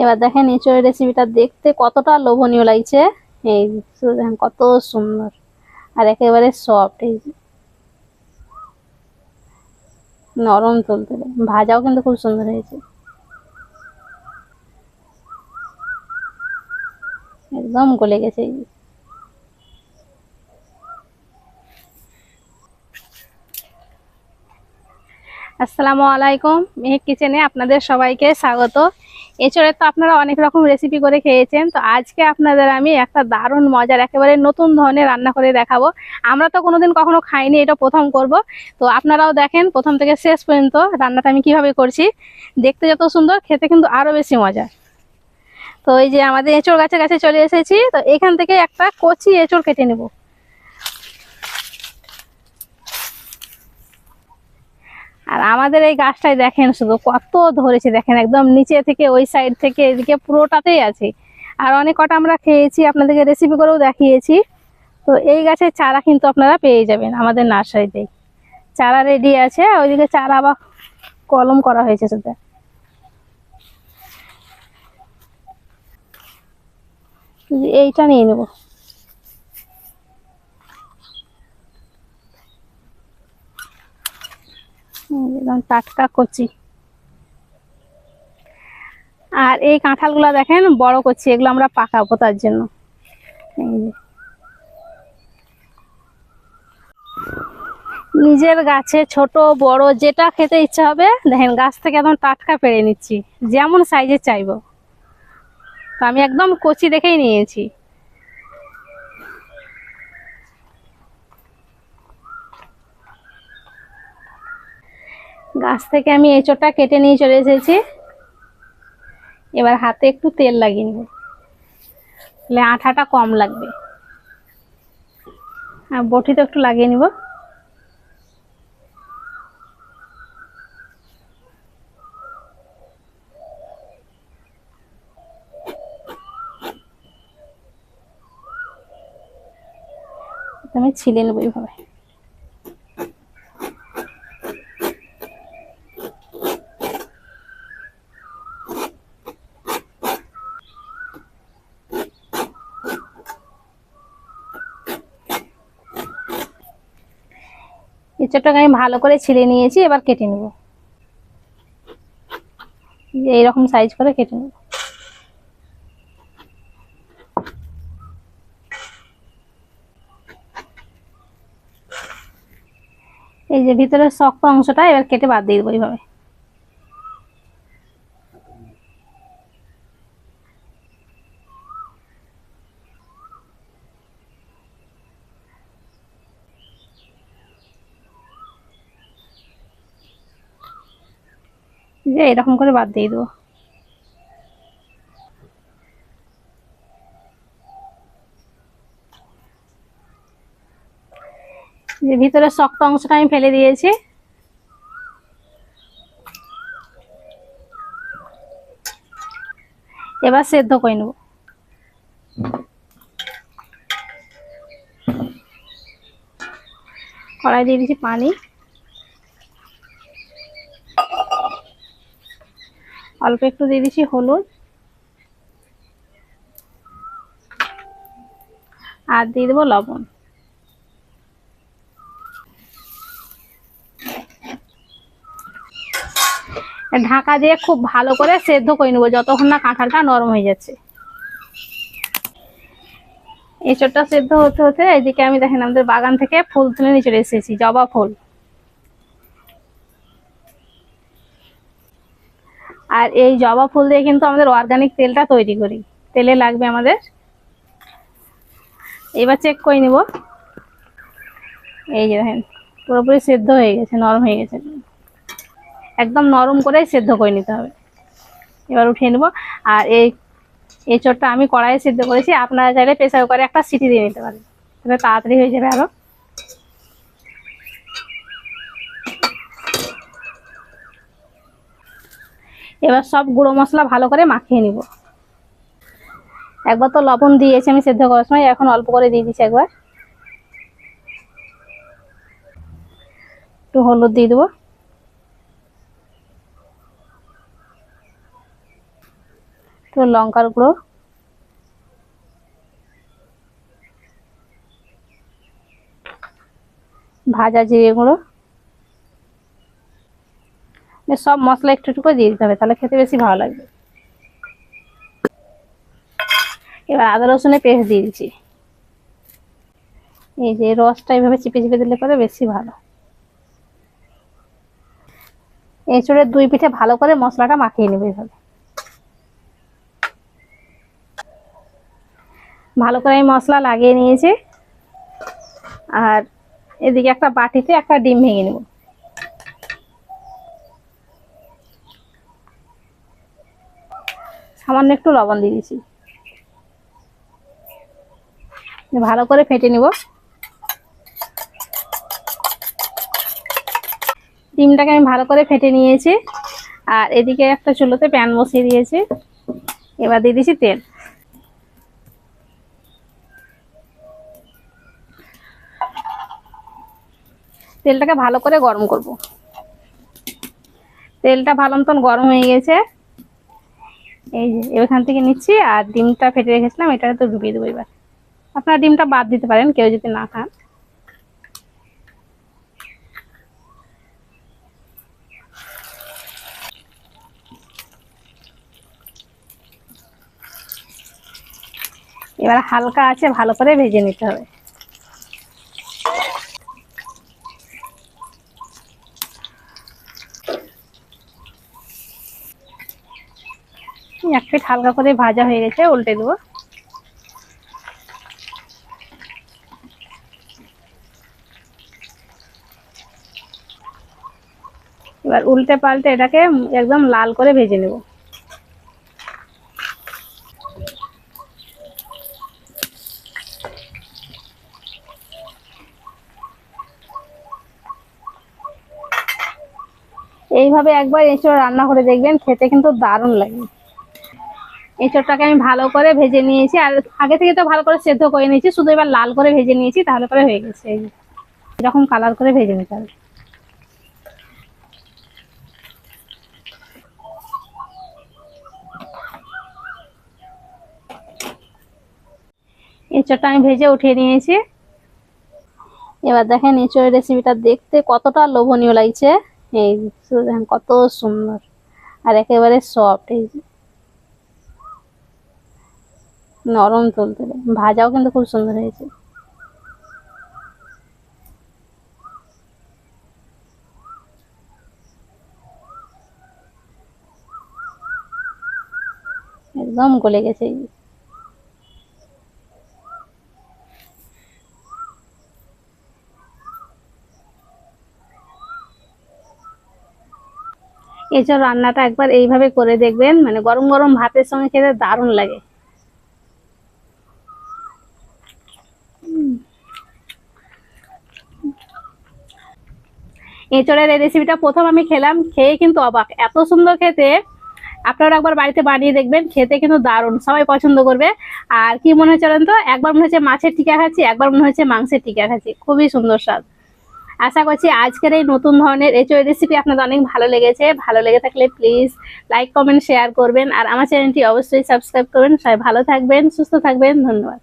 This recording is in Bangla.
এবার দেখেন এঁচোড়ের রেসিপিটা দেখতে কতটা লোভনীয় লাগছে। এই শুধু দেখেন কত সুন্দর আর একেবারে সফট, এই নরম তুলতুলে, ভাজাও কিন্তু খুব সুন্দর হয়েছে, একদম গলে গেছে। আসসালামু আলাইকুম, মেহেক কিচেনে আপনাদের সবাইকে স্বাগত। এছাড়া তো আপনারা অনেক রকম রেসিপি করে খেয়েছেন, তো আজকে আপনাদের আমি একটা দারুণ মজার একেবারে নতুন ধরনের রান্না করে দেখাবো। আমরা তো কোনোদিন কখনো খাইনি, এটা প্রথম করব। তো আপনারাও দেখেন প্রথম থেকে শেষ পর্যন্ত রান্নাটা আমি কিভাবে করছি। দেখতে যত সুন্দর, খেতে কিন্তু আরো বেশি মজা। তো এই যে আমাদের এঁচড় গাছের কাছে চলে এসেছি, তো এখান থেকে একটা কচি এঁচড় কেটে নেব। আর আমাদের এই গাছটাই দেখেন শুধু কত ধরেছে, দেখেন একদম নিচে থেকে ওই সাইড থেকে এদিকে পুরোটাতেই আছে। আর অনেক কটা আমরা খেয়েছি, আপনাদেরকে রেসিপি করেও দেখিয়েছি। তো এই গাছের চারা কিন্তু আপনারা পেয়ে যাবেন আমাদের নার্সারিতেই, চারা রেডি আছে। ওইদিকে চারা আবার কলম করা হয়েছে সেটা। এইটা নিয়ে নেব, একদম টাটকা কচি। আর এই কাঁঠালগুলো দেখেন বড় করছি, এগুলো আমরা পাকাবো তার জন্য। নিজের গাছে ছোট বড় যেটা খেতে ইচ্ছা হবে, দেখেন গাছ থেকে একদম টাটকা পেড়ে নিচ্ছি, যেমন সাইজের চাইবো। তো আমি একদম কচি দেখেই নিয়েছি। গাছ থেকে আমি এঁচোড়টা কেটে নিয়ে চলে এসেছি। এবার হাতে একটু তেল লাগিয়ে নেব, তাহলে আঠাটা কম লাগবে। আর বটিতে একটু লাগিয়ে নিব। আমি ছিলে নেবো এইভাবে। এঁচোড়টাকে আমি ভালো করে ছিলে নিয়েছি, এবার কেটে নেব। এইরকম সাইজ করে কেটে নেব। এই যে ভিতরের শক্ত অংশটা এবার কেটে বাদ দিয়ে দেবো এইভাবে। যে এরকম করে বাদ দিয়ে দেবো। যে ভিতরের শক্ত অংশটা আমি ফেলে দিয়েছি। এবার সেদ্ধ করে নেব। কড়াই দিয়ে দিচ্ছি পানি, অল্প একটু দিয়ে দিচ্ছি হলুদ, আর দিয়ে দেবো লবণ। ঢাকা দিয়ে খুব ভালো করে সেদ্ধ করে নেবো যতক্ষণ না কাঁঠালটা নরম হয়ে যাচ্ছে। এঁচোড়টা সেদ্ধ হতে হতে এদিকে আমি দেখেন আমাদের বাগান থেকে ফুল তুলে নিয়ে চলে এসেছি, জবা ফুল। আর এই জবা ফুল দিয়ে কিন্তু আমাদের অর্গানিক তেলটা তৈরি করি, তেলে লাগবে আমাদের। এবার চেক করে নিব। এই যে দেখেন পুরোপুরি সেদ্ধ হয়ে গেছে, নরম হয়ে গেছে, একদম নরম করেই সেদ্ধ করে নিতে হবে। এবার উঠিয়ে নেব। আর এই এঁচোড়টা আমি কড়াইয়ে সিদ্ধ করেছি, আপনারা চাইলে প্রেসার কুকারে একটা সিটি দিয়ে নিতে পারেন, তাহলে তাড়াতাড়ি হয়ে যাবে আরো। এবার সব গুঁড়ো মশলা ভালো করে মাখিয়ে নিব। একবার তো লবণ দিয়েছি আমি সেদ্ধ করার সময়, এখন অল্প করে দিয়ে দিচ্ছি একবার। একটু হলুদ দিয়ে দেবো। তো লঙ্কার গুঁড়ো, ভাজা জিরে গুঁড়ো, সব মশলা একটু একটু করে দিয়ে দিতে হবে, তাহলে খেতে বেশি ভালো লাগবে। এবার আদা রসুনের পেস্ট দিয়ে দিচ্ছি। এই যে রসটা এইভাবে চিপে চিপে দিলে পরে বেশি ভালো। এঁচড়ের দুই পিঠে ভালো করে মশলাটা মাখিয়ে নেবে এইভাবে। ভালো করে আমি মশলা লাগিয়ে নিয়েছি। আর এদিকে একটা বাটিতে একটা ডিম ভেঙে নেব। সামান্য একটু লবণ দিয়ে দিয়েছি। ভালো করে ফেটে নিব। ডিমটাকে আমি ভালো করে ফেটে নিয়েছি। আর এদিকে একটা চুলোতে প্যান বসিয়ে দিয়েছি। এবার দিয়ে দিয়েছি তেল। তেলটাকে ভালো করে গরম করব। তেলটা ভালো মতন গরম হয়ে গেছে। এই যে এখান থেকে নিচ্ছি আর ডিমটা ফেটে রেখেছিলাম এটাকে তো ডুবিয়ে দেবো। এবার আপনারা ডিমটা বাদ দিতে পারেন কেউ যদি না খান। এবার হালকা আছে ভালো করে ভেজে নিতে হবে। এক পিঠ হালকা করে ভাজা হয়ে গেছে, উল্টে দেবো। এবার উল্টে পাল্টে এটাকে একদম লাল করে ভেজে নেব। এইভাবে একবার এঁচড় রান্না করে দেখবেন, খেতে কিন্তু দারুণ লাগে। এঁচড়টাকে আমি ভালো করে ভেজে নিয়েছি, আর আগে থেকে তো ভালো করে সেদ্ধ করে নিয়েছি, শুধু এবার লাল করে ভেজে নিয়েছি, তাহলে পরে হয়ে গেছে। এরকম কালার করে ভেজে নিতে হবে। এঁচড়টা আমি ভেজে উঠিয়ে নিয়েছি। এবার দেখেন এঁচড়ের রেসিপিটা দেখতে কতটা লোভনীয় লাগছে। এই দেখেন কত সুন্দর আর একেবারে সফট। এই নরম তুলতুলে, ভাজাও কিন্তু খুব সুন্দর হয়েছে। একদম গলে গেছে। এছাড়া রান্নাটা একবার এইভাবে করে দেখবেন, মানে গরম গরম ভাতের সঙ্গে খেতে দারুণ লাগে। এঁচড়ের এই রেসিপিটা প্রথম আমি খেলাম, খেয়ে কিন্তু অবাক, এত সুন্দর খেতে। আপনারা একবার বাড়িতে বানিয়ে দেখবেন, খেতে কিন্তু দারুণ, সবাই পছন্দ করবে। আর কি মনে হচ্ছে জানেন তো, একবার মনে হচ্ছে মাছের টিকা খাচ্ছি, একবার মনে হচ্ছে মাংসের টিকা খাচ্ছি। খুবই সুন্দর স্বাদ। আশা করছি আজকের এই নতুন ধরনের এঁচড়ের রেসিপি আপনাদের অনেক ভালো লেগেছে। ভালো লেগে থাকলে প্লিজ লাইক কমেন্ট শেয়ার করবেন, আর আমার চ্যানেলটি অবশ্যই সাবস্ক্রাইব করবেন। সবাই ভালো থাকবেন, সুস্থ থাকবেন। ধন্যবাদ।